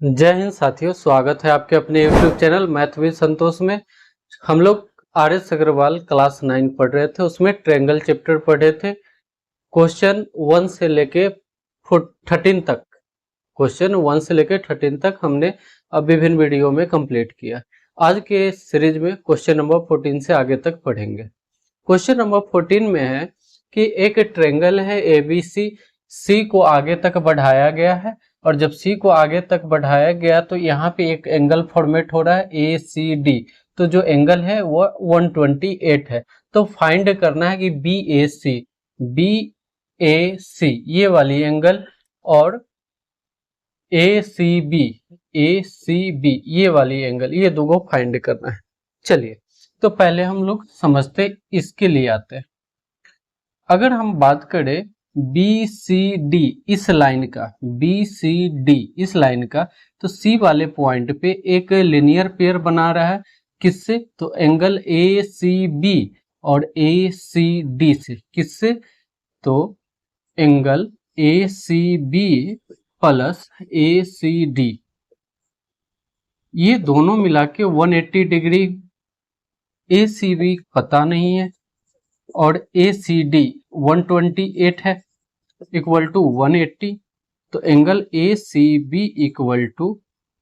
जय हिंद साथियों, स्वागत है आपके अपने YouTube चैनल मैथ विद संतोष में। हम लोग RS अग्रवाल क्लास 9 पढ़ रहे थे, उसमें ट्रायंगल चैप्टर पढ़े थे। क्वेश्चन 1 से लेके 13 तक, क्वेश्चन 1 से लेके 13 तक हमने अब विभिन्न वीडियो में कंप्लीट किया। आज के सीरीज में क्वेश्चन नंबर 14 से आगे तक पढ़ेंगे। क्वेश्चन नंबर 14 में है कि एक ट्रायंगल है ABC, C को आगे तक बढ़ाया गया है और जब C को आगे तक बढ़ाया गया तो यहाँ पे एक एंगल फॉर्मेट हो रहा है ACD। तो जो एंगल है वो 128 है। तो फाइंड करना है कि BAC ये वाली एंगल और ACB ये वाली एंगल, ये दोनों फाइंड करना है। चलिए, तो पहले हम लोग समझते इसके लिए आते हैं। अगर हम बात करें BCD इस लाइन का, BCD इस लाइन का, तो C वाले पॉइंट पे एक लिनियर पेयर बना रहा है। किससे? तो एंगल ACB और ACD से। किससे? तो एंगल ACB प्लस ACD, ये दोनों मिला के 180 डिग्री। ACB पता नहीं है और ACD 128 है, इक्वल टू 180। तो angle ACB equal to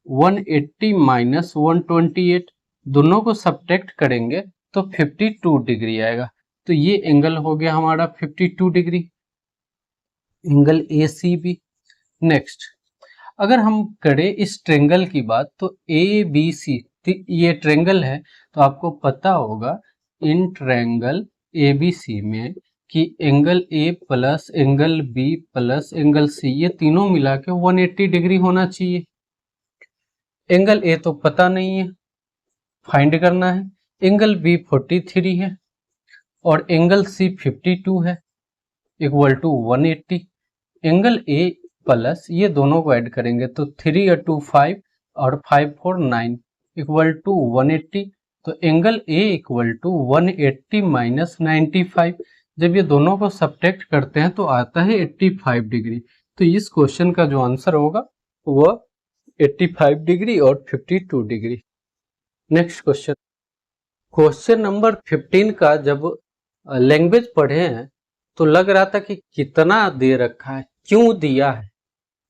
180 minus 128, दोनों को सब्ट्रैक्ट करेंगे तो 52 डिग्री आएगा। तो ये एंगल हो गया हमारा 52 डिग्री, एंगल ACB। नेक्स्ट, अगर हम करें इस ट्रायंगल की बात, तो ABC, ये ट्रायंगल है तो आपको पता होगा इन ट्रायंगल ABC में कि angle A plus angle B plus angle C, ये तीनों मिला के 180 डिग्री होना चाहिए। एंगल A तो पता नहीं है, फाइंड करना है। एंगल B 43 है और एंगल C 52 है, equal to 180। Angle A plus ये दोनों को ऐड करेंगे तो 3 और 2 5 और 5 4 9, इक्वल टू 180। तो angle A equal to 180 minus 95। जब ये दोनों को सब्ट्रैक्ट करते हैं तो आता है 85 डिग्री। तो इस क्वेश्चन का जो आंसर होगा वह 85 डिग्री और 52 degree. Next question, question number 15 का जब लैंग्वेज पढ़े हैं तो लग रहा था कि कितना दे रखा है, क्यों दिया है।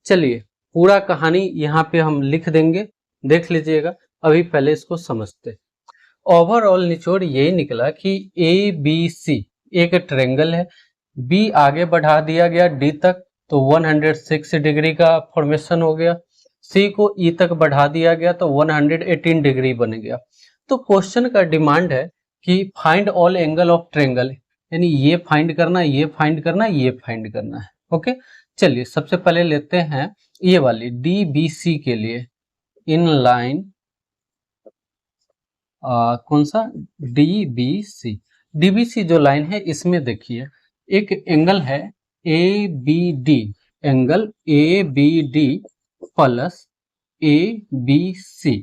चलिए, पूरा कहानी यहाँ पे हम लिख देंगे, देख लीजिएगा। अभी पहले इसको समझते। ओवरऑल निचोड़ यही निकला कि ABC एक ट्रायंगल है, B आगे बढ़ा दिया गया D तक तो 106 डिग्री का फॉर्मेशन हो गया, C को E तक बढ़ा दिया गया तो 118 डिग्री बन गया। तो क्वेश्चन का डिमांड है कि find all angle of triangle, यानी ये फाइंड करना, ये फाइंड करना, ये फाइंड करना है। ओके, चलिए सबसे पहले लेते हैं ये वाली DBC के लिए इन लाइन, कौन सा? DBC जो लाइन है इसमें देखिए एक एंगल है ABD, angle ABD plus ABC,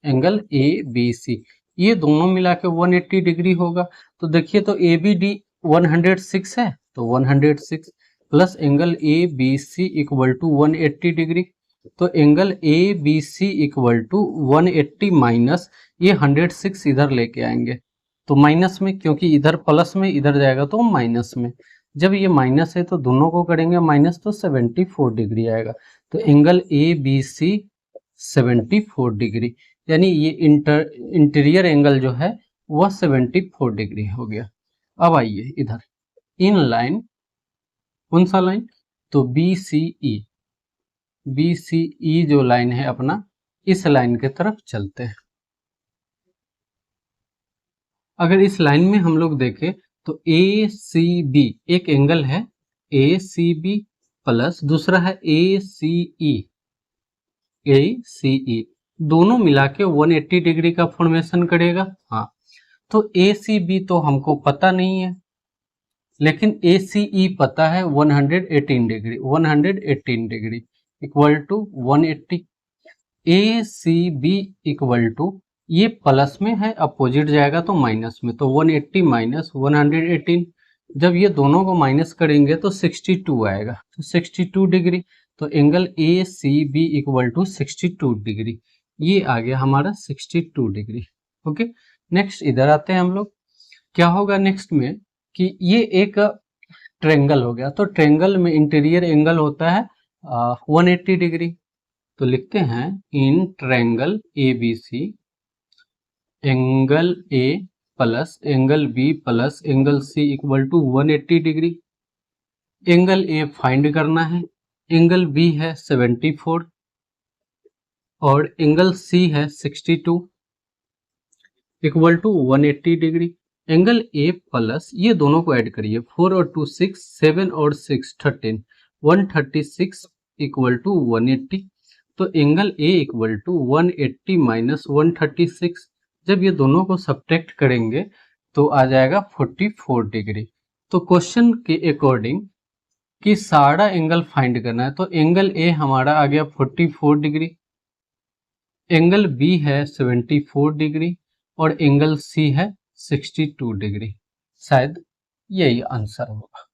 angle ABC, ये दोनों मिला के 180 डिग्री होगा। तो देखिए, तो ABD 106 है तो 106 plus angle ABC equal to 180 degree. तो angle ABC equal to 180 minus ये 106 इधर लेके आएंगे तो माइनस में, क्योंकि इधर प्लस में इधर जाएगा तो माइनस में। जब ये माइनस है तो दोनों को करेंगे माइनस तो 74 डिग्री आएगा। तो एंगल ABC 74 डिग्री, यानी ये इंटीरियर एंगल जो है वह 74 डिग्री हो गया। अब आइए इधर इन लाइन, कौन सा लाइन? तो BCE जो लाइन है अपना, इस लाइन के तरफ चलते हैं। अगर इस लाइन में हम लोग देखें तो ACB एक एंगल है, ACB प्लस दूसरा है ACE, दोनों मिला के 180 डिग्री का फॉर्मेशन करेगा। हाँ, तो ACB तो हमको पता नहीं है, लेकिन ACE पता है 118 degree, 118 degree equal to 180। ACB equal to, ये प्लस में है, अपोजिट जाएगा तो माइनस में, तो 180 माइनस 118। जब ये दोनों को माइनस करेंगे तो 62 आएगा, तो 62 डिग्री। तो angle A C B equal to 62 degree, ये आ गया हमारा 62 डिग्री। ओके, नेक्स्ट इधर आते हैं हम लोग। क्या होगा नेक्स्ट में कि ये एक ट्रेंगल हो गया, तो ट्रेंगल में इंटीरियर एंगल होता है 180 डिग्री। तो लिखते हैं in triangle A B C angle A plus angle B plus angle C equal to 180 degree. Angle A find करना है, एंगल बी है 74 और एंगल सी है 62 equal to 180 degree. Angle A plus ये दोनों को ऐड करिए, 4 और 2 6, 7 और 6 13, 136 इक्वल टू 180। तो angle A equal to 180 minus 136, जब ये दोनों को सब्ट्रैक्ट करेंगे तो आ जाएगा 44 डिग्री। तो क्वेश्चन के अकॉर्डिंग कि सारा एंगल फाइंड करना है, तो एंगल ए हमारा आ गया 44 डिग्री, एंगल बी है 74 डिग्री और एंगल सी है 62 डिग्री। शायद यही आंसर होगा।